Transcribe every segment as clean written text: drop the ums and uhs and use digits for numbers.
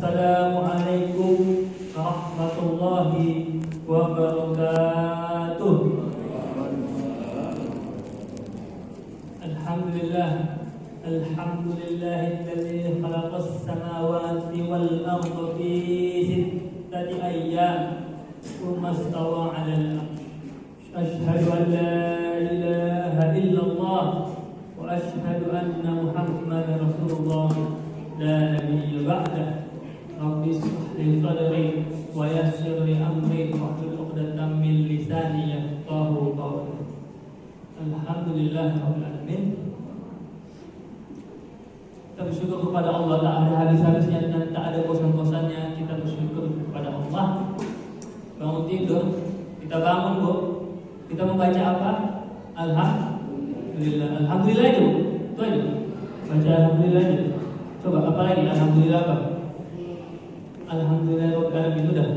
Assalamualaikum warahmatullahi wabarakatuh. Alhamdulillah, alhamdulillahilladzi khalaqas samawati wal arda fi sittati ayyam tsumma istawa 'alal 'arsy. Asyhadu an la ilaha illallah wa asyhadu anna Muhammadar Rasulullah la nabiyya ba'dah. Rabbi shrah li sadri wa yassir li amri wahlul 'uqdatam min lisani yafqahu qawli. Alhamdulillah rabbil alamin. Kita bersyukur kepada Allah, tak ada habis-habisnya dan tak ada bosan-bosannya. Kita bersyukur kepada Allah. Bangun tidur, kita bangun bu, kita membaca apa? Alhamdulillah. Alhamdulillah itu aja. Baca alhamdulillah itu. Coba apa lagi? Alhamdulillah apa? Alhamdulillah rabbil alamin sudah.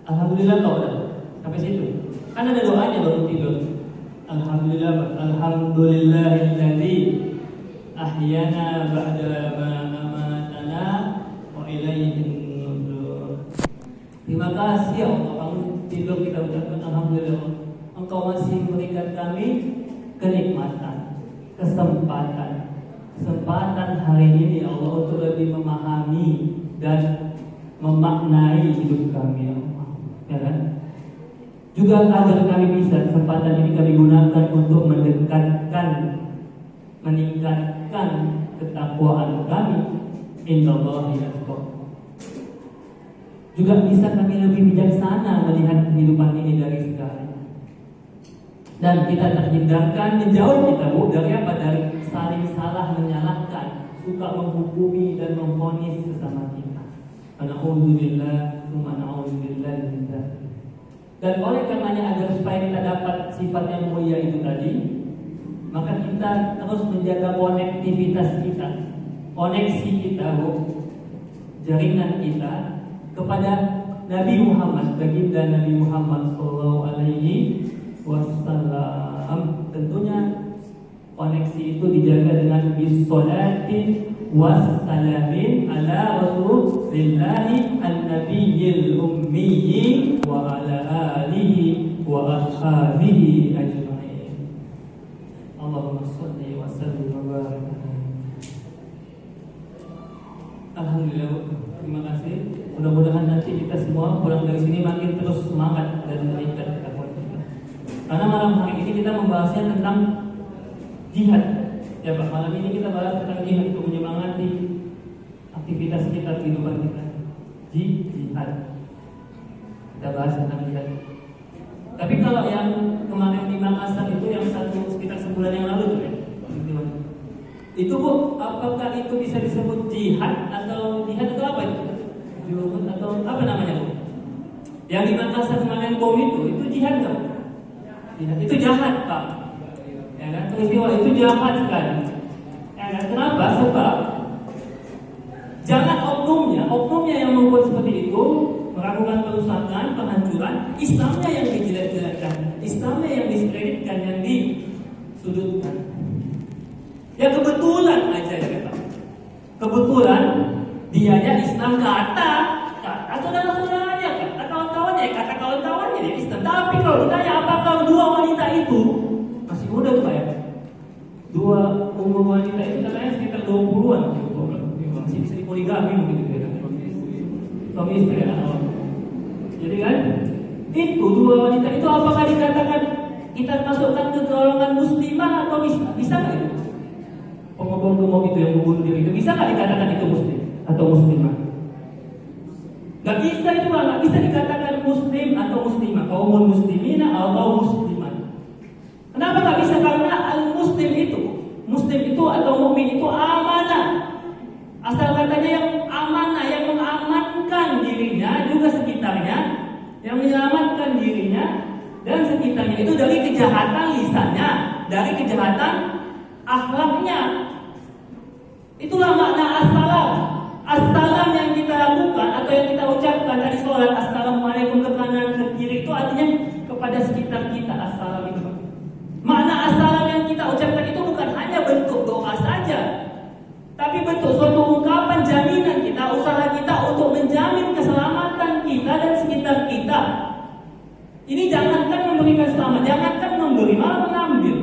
Alhamdulillah kau udah sampai situ. Kan ada doanya baru tidur. Alhamdulillah, alhamdulillahilladzi ahyana ba'da ma amatana wa ilaihin nusyur. Terima kasih ya Allah, bangun tidur kita ucapkan alhamdulillah. Engkau masih memberikan kami kenikmatan, kesempatan hari ini ya Allah untuk lebih memahami dan memaknai hidup kami ya Allah. Ya kan? Juga agar kami bisa kesempatan ini kami gunakan untuk meningkatkan ketakwaan kami. Innallaha yaqul. Juga bisa kami lebih bijaksana melihat kehidupan ini dari sekarang. Dan kita terhindarkan menjauh kita dari apa? Dari saling salah menyalahkan, suka menghukumi dan memvonis sesama kita. Na'udzubillah, na'udzubillah min dzalik. Dan oleh karenanya agar supaya kita dapat sifat yang mulia itu tadi, maka kita terus menjaga konektivitas kita, koneksi kita, jaringan kita kepada Nabi Muhammad, baginda Nabi Muhammad Sallallahu Alaihi Wasallam. Tentunya koneksi itu dijaga dengan bisolatin wassalamin ala rasulillahi an-nabiyyil ummiyyi wa ala alihi wa ashabihi ajma'in. Allahumma shalli wa sallim wa barik. Alhamdulillah, terima kasih. Mudah-mudahan nanti kita semua pulang dari sini makin terus semangat dan meningkat ketakwaan kita. Karena malam hari ini kita membahasnya tentang jihad. Ya Pak, malam ini kita bahas tentang jihad untuk menyemangati aktivitas kita, kehidupan kita. Jihad. Kita bahas tentang jihad. Tapi kalau yang kemarin di Makassar itu yang sekitar sebulan yang lalu tuh ya, itu Bu, apakah itu bisa disebut jihad atau apa itu? Jihad atau apa namanya Bu? Yang di Makassar kemarin bom itu jihad nggak? Jihad itu jahat Pak. Ya kan? Peristiwa itu jahat sekali. Ya kan? Kenapa? Sebab jangan oknumnya yang membuat seperti itu, melakukan perusakan, penghancuran, Islamnya yang dijelek-jelekkan, Islamnya yang diskreditkan, yang disudutkan. Ya kebetulan aja ya Pak. Kebetulan dianya Islam kata saudara-saudaranya, kata kawan-kawannya dia Islam. Tapi kalau ditanya apakah dua wanita itu masih muda tuh Pak ya? Dua umur wanita itu katanya sekitar 20-an, masih bisa dipoligami begitu ya. Suami istri ya. Jadi kan itu dua wanita itu apakah dikatakan kita masukkan ke golongan muslimah atau bisa nggak itu? Pengobong-pengobong itu yang membunuh diri itu bisa nggak dikatakan itu muslim atau muslimah? Nggak bisa itu Pak, nggak bisa dikatakan muslim atau muslimah, kaum muslimina atau muslimah. Kenapa nggak bisa? Karena al-muslim itu atau mukmin itu amanah. Asal katanya yang amanah, yang mengamankan dirinya juga sekitarnya, yang menyelamatkan dirinya dan sekitarnya itu dari kejahatan lisannya, dari kejahatan akhlaknya. Itulah makna assalam. Assalam yang kita lakukan atau yang kita ucapkan dari sholat, assalamualaikum ke kanan ke kiri, itu artinya kepada sekitar kita. Assalam itu makna assalam yang kita ucapkan itu bukan hanya bentuk doa saja, tapi bentuk suatu ungkapan jaminan kita jangankan memberi, malah mengambil.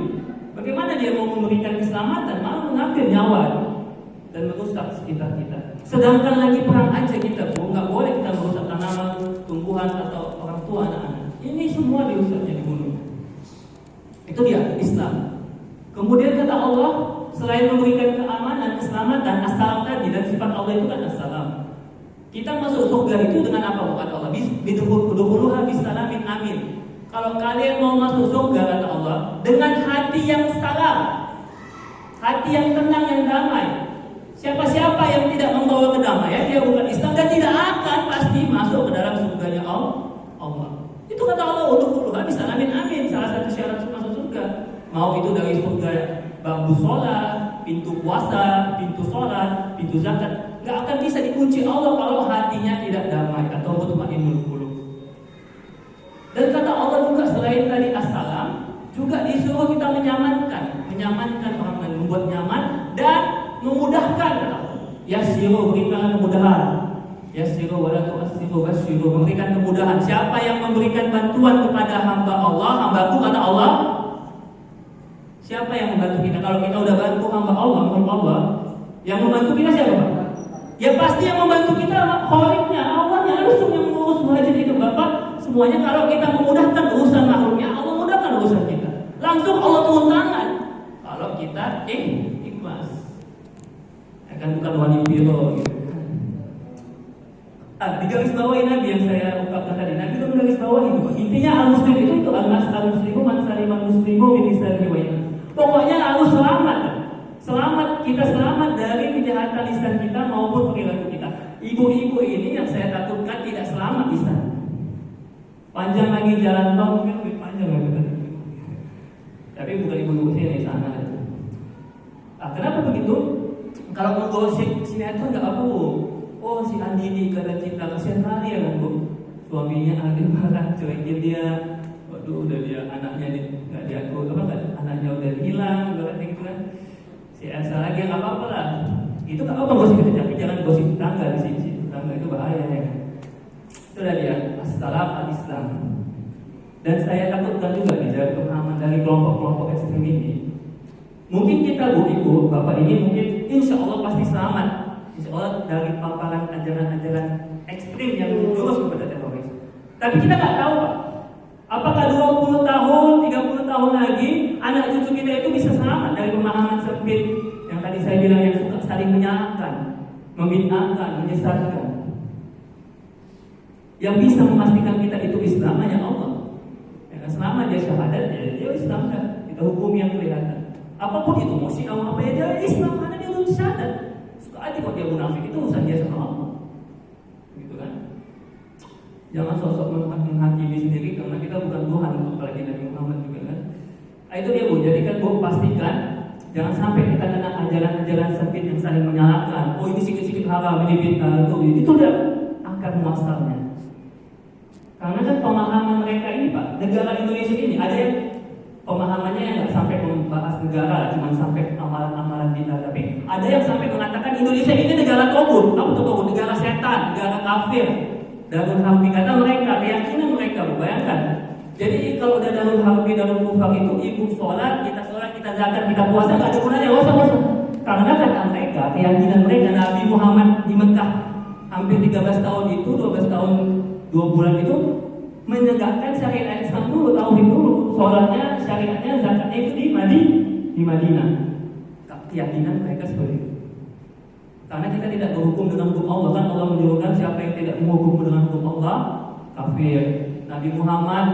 Bagaimana dia mau memberikan keselamatan, malah mengambil nyawa dan merusak sekitar kita. Sedangkan lagi perang aja kita, nggak boleh kita merusak tanaman, tumbuhan atau orang tua, anak-anak. Ini semua dirusaknya, dibunuh. Itu dia Islam. Kemudian kata Allah, selain memberikan keamanan, keselamatan, assalam tadi, dan sifat Allah itu kan assalam. Kita masuk surga itu dengan apa? Kata Allah, bidkhuluha bisalamin amin. Kalau kalian mau masuk surga, kata Allah, dengan hati yang salam, hati yang tenang, yang damai. Siapa-siapa yang tidak membawa kedamaian, dia bukan Islam dan tidak akan pasti masuk ke dalam surganya Allah. Itu kata Allah, udkhuluha bisalamin amin. Salah satu syarat masuk surga. Mau itu dari surga bambu sholat, pintu puasa, pintu sholat, pintu zakat, nggak akan bisa dikunci Allah kalau hatinya tidak damai atau mutmainnul qulub. Dan kata Allah juga selain tadi assalam, juga disuruh kita menyamankan orang lain, membuat nyaman dan memudahkan. Yassiru, berikan kemudahan. Yassiru wala tu'assiru, basyiru, memberikan kemudahan. Siapa yang memberikan bantuan kepada hamba Allah, hambaku kata Allah, siapa yang membantu kita? Kalau kita udah bantu hamba Allah, yang membantu kita siapa, Pak? Ya pasti yang membantu kita Khaliknya, Allahnya, langsung yang mengurus muhajir itu, Bapak. Semuanya kalau kita memudahkan urusan makhluknya, Allah mudahkan urusan kita. Langsung Allah turun tangan. Kalau kita ikhlas. Akan bukan wani biro gitu. Di garis bawahi Nabi yang saya ungkapkan tadi, Nabi itu garis bawahi itu. Intinya al-muslim itu al-muslimu man saliman muslimu min lisanihi wa yadihi. Pokoknya harus selamat. Kita selamat dari kejahatan lisan kita maupun perilaku kita. Ibu-ibu ini yang saya takutkan tidak selamat di sana. Panjang lagi jalan tol, mungkin lebih panjang lagi. Tapi bukan ibu-ibu sini di sana. Kenapa begitu? Kalau mau gosip sinetron nggak apa, Bu. Oh, si Andini karena cinta, kasihan kali ya, Bu. Suaminya ada marah, cuekin dia. Waduh, udah dia anaknya nggak diaku, anaknya udah hilang, gitu kan. Si Elsa lagi nggak apa-apa lah. Itu nggak apa-apa gosip itu, tapi jangan gosip tetangga di sini. Tetangga itu bahaya ya. Itulah dia assalam al-Islam. Dan saya takutkan juga dari pemahaman dari kelompok-kelompok ekstrem ini. Mungkin kita, Bu, Ibu, Bapak ini mungkin insya Allah pasti selamat. Insya Allah dari paparan ajaran-ajaran ekstrim yang menjurus kepada teroris. Tapi kita nggak tahu, Pak. Apakah 20 tahun, 30 tahun lagi anak cucu kita itu bisa selamat dari pemahaman sempit yang tadi saya bilang, yang suka saling menyalahkan, membid'ahkan, menyesatkan. Yang bisa memastikan kita itu Islam hanya Allah. Ya, selama dia syahadat, dia Islam kan. Kita hukum yang kelihatan. Apapun itu, mau syiah apa ya, dia Islam karena dia belum syahadat. Suka aja kok dia munafik, itu urusan dia sama Allah. Gitu kan? Jangan sosok menghakimi sendiri karena kita bukan Tuhan, apalagi Nabi Muhammad juga kan. Itu dia, Bu. Jadi kan, Bu, pastikan jangan sampai kita kena ajaran-ajaran sempit yang saling menyalahkan. Oh, ini sikit-sikit haram, ini bid'ah, itu udah akar muasalnya. Karena kan pemahaman mereka ini, Pak, negara Indonesia ini ada yang pemahamannya yang nggak sampai membahas negara, cuma sampai amalan-amalan kita. Tapi ada yang sampai mengatakan Indonesia ini negara togut. Apa tuh togut? Negara setan, negara kafir. Darul harbi kata mereka, keyakinan mereka, bayangkan. Jadi kalau udah darul harbi, darul kufar itu, ibu sholat, kita zakat, kita puasa, nggak ada gunanya, usah. Karena kata mereka, keyakinan mereka, Nabi Muhammad di Mekah hampir 13 tahun itu, 12 tahun 2 bulan itu menegakkan syariat Islam dulu, tauhid dulu, sholatnya, syariatnya, zakatnya itu di Madinah. Keyakinan mereka seperti itu. Karena kita tidak berhukum dengan hukum Allah, kan Allah menyuruhkan siapa yang tidak menghukum dengan hukum Allah kafir. Nabi Muhammad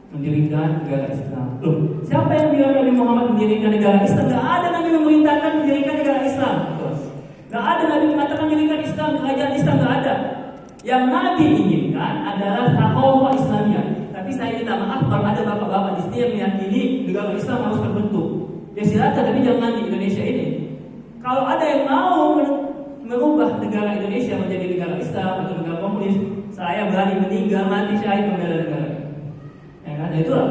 mendirikan negara Islam. Loh, siapa yang bilang Nabi Muhammad mendirikan negara Islam? Gak ada Nabi memerintahkan mendirikan negara Islam. Gak ada Nabi mengatakan mendirikan Islam, kerajaan Islam, gak ada. Yang Nabi inginkan adalah takhawuf Islamiyah. Tapi saya minta maaf kalau ada bapak-bapak di sini yang meyakini negara Islam harus terbentuk. Ya silakan, tapi jangan di Indonesia ini. Kalau ada yang mau merubah negara Indonesia menjadi negara Islam atau negara komunis, saya berani meninggal mati syahid membela negara. Ya kan? Itulah.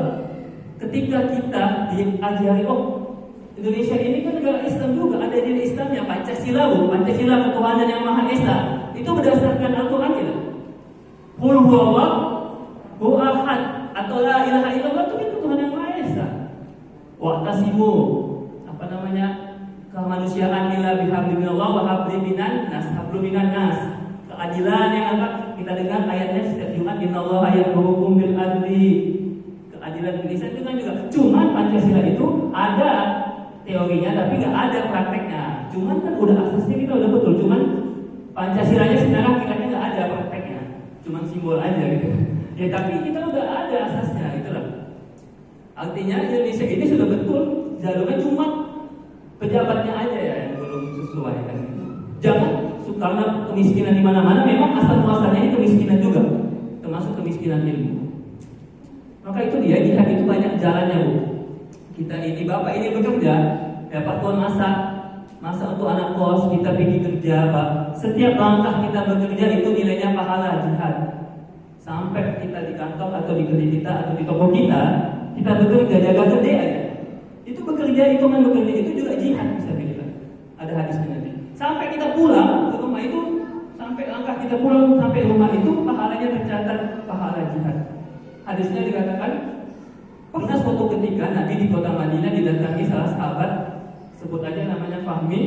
Ketika kita diajari, oh Indonesia ini kan negara Islam juga, ada nilai Islamnya, Pancasila, Bu. Pancasila ketuhanan yang Maha Esa. Itu berdasarkan Al-Quran kita. Qul huwallahu ahad atau la ilaha illallah itu ketuhanan wa'tasimu apa namanya kemanusiaan illa bihablillah wa hablinan nas, habluminan nas. Keadilan yang apa kita dengar ayatnya setiap Jumat, innallaha ya'murukum bil adli. Keadilan Indonesia itu kan juga, cuman Pancasila itu ada teorinya tapi nggak ada prakteknya. Cuman kan udah asasnya kita udah betul, cuman Pancasilanya sekarang kiranya nggak ada prakteknya, cuman simbol aja gitu. Ya tapi kita udah ada asasnya gitu lah. Artinya Indonesia ini sudah betul jalurnya, cuma pejabatnya aja ya yang belum sesuai kan. Jangan karena kemiskinan di mana-mana memang asal muasalnya ini kemiskinan juga, termasuk kemiskinan ilmu. Maka itu dia, jihad itu banyak jalannya Bu. Kita ini bapak ini bekerja, dapat uang masa untuk anak kos, kita pergi kerja Pak. Setiap langkah kita bekerja itu nilainya pahala jihad. Sampai kita di kantor atau di kedai kita atau di toko kita bekerja jaga kedai aja. Itu bekerja, hitungan bekerja itu juga jihad bisa bilang. Ada hadisnya nanti. Sampai kita pulang ke rumah itu, sampai langkah kita pulang sampai rumah itu pahalanya tercatat pahala jihad. Hadisnya dikatakan pernah suatu ketika Nabi di kota Madinah didatangi salah sahabat, sebut aja namanya Fahmi,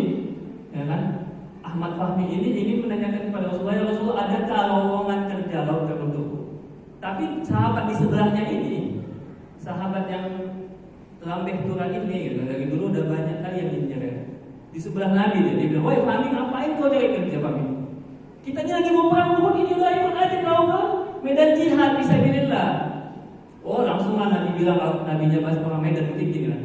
ya kan? Ahmad Fahmi ini menanyakan kepada Rasulullah, ya Rasulullah, adakah lowongan kerja untukku? Tapi sahabat di sebelahnya ini, sahabat yang lambeh turun ini, gitu, dari dulu udah banyak kali yang dinyeret. Di sebelah Nabi dia bilang, woi Fahmi, ngapain kau cari kerja Fahmi? Kita ini lagi mau perang Uhud, ini udah ikut aja kau ke medan jihad fisabilillah. Oh langsung Nabi bilang, Nabinya pas orang Medan mungkin gini kan,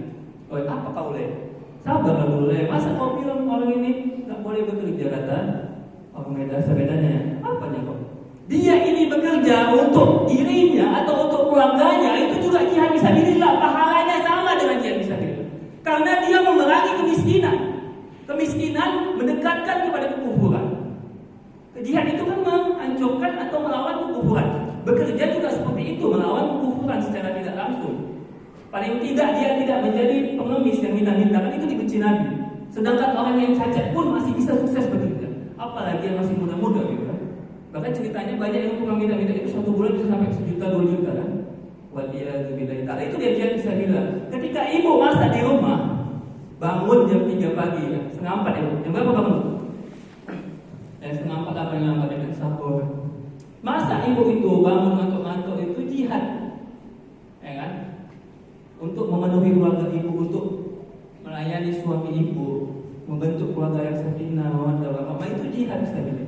woi apa kau boleh? Sabar dulu ya, masa kau bilang orang ini nggak boleh bekerja, kata orang Medan sebedanya. Apanya kok? Dia ini bekerja untuk dirinya atau untuk keluarganya, itu juga jihad fisabilillah, pahalanya sama dengan jihad fisabilillah. Karena dia memerangi kemiskinan. Kemiskinan mendekatkan kepada kekufuran. Jihad itu kan menghancurkan atau melawan kekufuran. Bekerja juga seperti itu, melawan kekufuran secara tidak langsung. Paling tidak dia tidak menjadi pengemis yang minta-minta, kan itu dibenci Nabi. Sedangkan orang yang cacat pun masih bisa sukses bekerja, apalagi yang masih muda-muda gitu kan. Bahkan ceritanya banyak yang tukang minta-minta itu satu bulan bisa sampai 1 juta 2 juta kan. Waliyadzubillahi ta'ala. Itu dia bisa bilang. Ketika ibu masak di rumah, bangun jam 3 pagi, ya, setengah 4 ya. Jam berapa bangun? Setengah 4 apa yang lambat dengan sahur. Masa ibu itu bangun ngantuk-ngantuk itu jihad, ya kan? Untuk memenuhi keluarga ibu, untuk melayani suami ibu, membentuk keluarga yang sakinah, mawaddah warahmah, itu jihad sekali.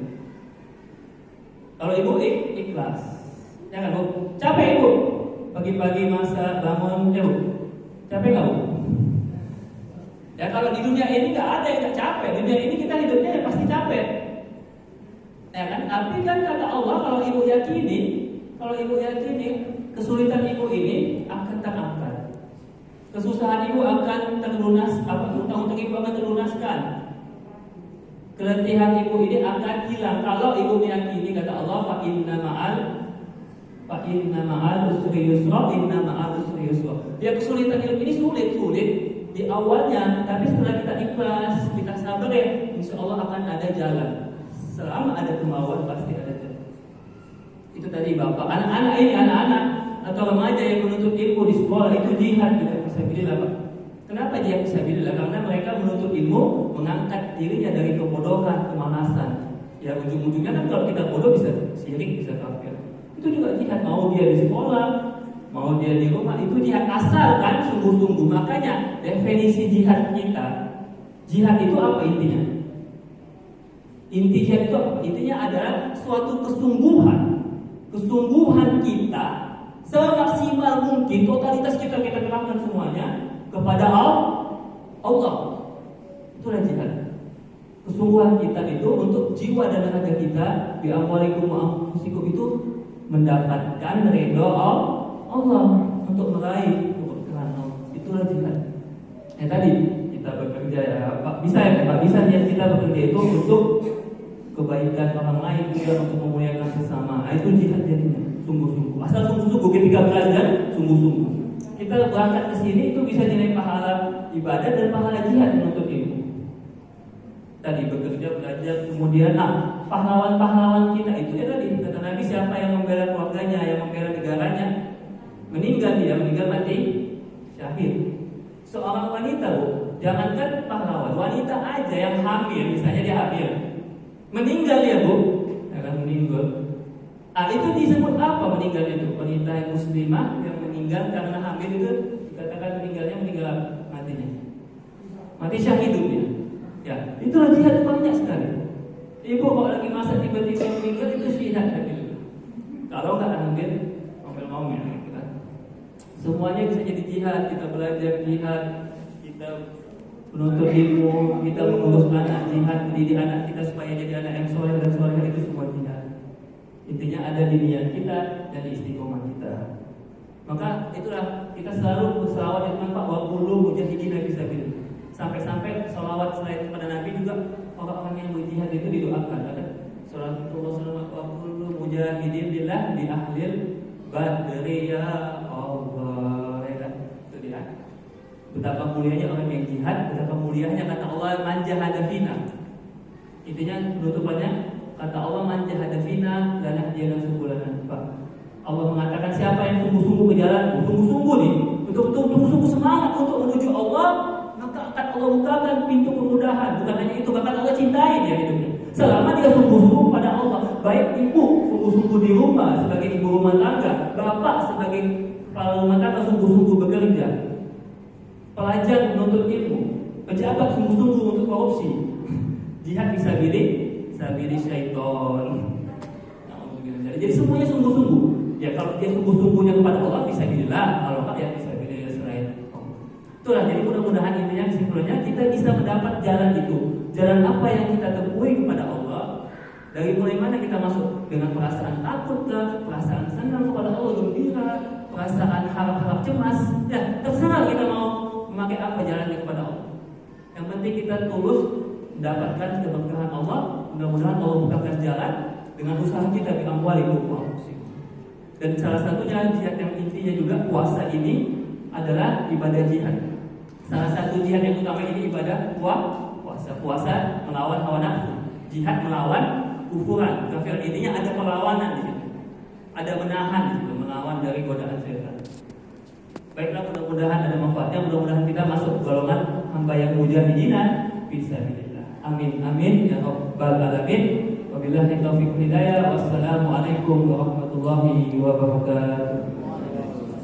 Kalau ibu ikhlas, jangan Bu, capek ibu, pagi-pagi masa bangun jauh, capek nggak Bu? Ya kalau di dunia ini nggak ada yang nggak capek, dunia ini kita hidupnya ya pasti capek, ya kan? Tapi kan kata Allah kalau ibu yakini kesulitan ibu ini akan terangkat. Kesusahan ibu akan terlunas, utang ibu akan terlunaskan. Keletihan ibu ini akan hilang kalau ibu meyakini kata Allah, fa inna ma'al usri yusra, inna ma'al usri yusra. Ya kesulitan hidup ini sulit di awalnya, tapi setelah kita ikhlas, kita sabar ya, insya Allah akan ada jalan. Selama ada kemauan pasti ada jalan. Itu tadi Bapak, anak-anak atau remaja yang menuntut ilmu di sekolah itu jihad juga fisabilillah Pak. Kenapa jihad fisabilillah? Karena mereka menuntut ilmu, mengangkat dirinya dari kebodohan, kemalasan. Ya ujung-ujungnya kan kalau kita bodoh bisa syirik, bisa kafir. Itu juga jihad, mau dia di sekolah, mau dia di rumah, itu jihad asalkan sungguh-sungguh. Makanya definisi jihad kita, jihad itu apa intinya? Inti jihad itu apa? Intinya adalah suatu kesungguhan kita semaksimal mungkin, totalitas kita kerahkan semuanya kepada Allah. Itulah jihad. Kesungguhan kita itu untuk jiwa dan raga kita bi amwalikum wa anfusikum itu mendapatkan ridha Allah, untuk meraih keberkahan Allah. Itulah jihad. Tadi kita bekerja ya Pak, bisa ya Pak, bisa ya kita bekerja itu untuk kebaikan orang lain, juga untuk memuliakan sesama. Itu jihad jadinya, sungguh-sungguh. Asal sungguh-sungguh ketika belajar, sungguh-sungguh. Kita berangkat ke sini itu bisa nilai pahala ibadah dan pahala jihad menuntut ilmu. Tadi bekerja, belajar, kemudian pahlawan-pahlawan kita itu ya tadi kata Nabi, siapa yang membela keluarganya, yang membela negaranya, meninggal mati syahid. Seorang wanita, Bu, jangankan pahlawan, wanita aja yang hamil, misalnya dia hamil, meninggal dia, Bu, karena meninggal. Itu disebut apa meninggal itu? Wanita yang muslimah yang meninggal karena hamil itu dikatakan meninggalnya meninggal matinya. Mati syahid dia. Ya, itulah jihad banyak sekali. Ibu kalau lagi masak tiba-tiba meninggal itu syihad gitu. Kalau nggak ambil ngomel-ngomel gitu kan. Semuanya bisa jadi jihad. Kita belajar jihad, kita menuntut ilmu, kita mengurus anak, jihad mendidik anak kita supaya jadi anak yang soleh dan solehah, itu semua jihad. Intinya ada di niat kita dan di istiqomah kita. Maka itulah kita selalu berselawat dengan Pak waqulu mujahidin fisabilillah. Sampai-sampai sholawat selain kepada Nabi juga orang-orang yang berjihad itu didoakan. Ada Sallallahu waqulu mujahidin billah di ahlil badri ya Allah. Itu dia. Betapa mulianya orang yang jihad, betapa mulianya kata Allah man jahada fina. Intinya penutupannya kata Allah man jahada fina lanahdiyana subulana. Allah mengatakan siapa yang sungguh-sungguh ke jalan, sungguh-sungguh nih, betul-betul sungguh-sungguh semangat untuk menuju Allah, maka akan Allah bukakan pintu kemudahan. Bukan hanya itu, bahkan Allah cintai dia hidupnya. Selama dia sungguh-sungguh pada Allah, baik ibu sungguh-sungguh di rumah sebagai ibu rumah tangga, bapak sebagai kepala rumah tangga sungguh-sungguh bekerja, pelajar menuntut ilmu, pejabat sungguh-sungguh untuk korupsi, jihad fisabilillah syaiton. Jadi semuanya sungguh-sungguh. Ya kalau dia sungguh-sungguhnya kepada Allah fisabilillah, kalau enggak ya fisabilillah selain Allah. Itulah, jadi mudah-mudahan intinya kesimpulannya kita bisa mendapat jalan itu. Jalan apa yang kita temui kepada Allah. Dari mulai mana kita masuk? Dengan perasaan takut ke, perasaan senang kepada Allah, gembira, perasaan harap-harap cemas. Ya, terserah kita mau memakai apa jalannya kepada Allah. Yang penting kita tulus mendapatkan keberkahan Allah. Mudah-mudahan Allah bukakan jalan dengan usaha kita di amwalikum wa anfusikum. Dan salah satunya jihad yang intinya juga puasa ini adalah ibadah jihad. Salah satu jihad yang utama ini ibadah puasa. Puasa melawan hawa nafsu, jihad melawan kufuran, kafir. Intinya ada perlawanan di situ. Ada menahan di situ, melawan dari godaan setan. Baiklah, mudah-mudahan ada manfaatnya. Mudah-mudahan kita masuk golongan hamba yang mujahidina fisabilillah. Amin amin ya rabbal alamin. Wabillahi taufiq hidayah. Wassalamualaikum warahmatullahi wabarakatuh.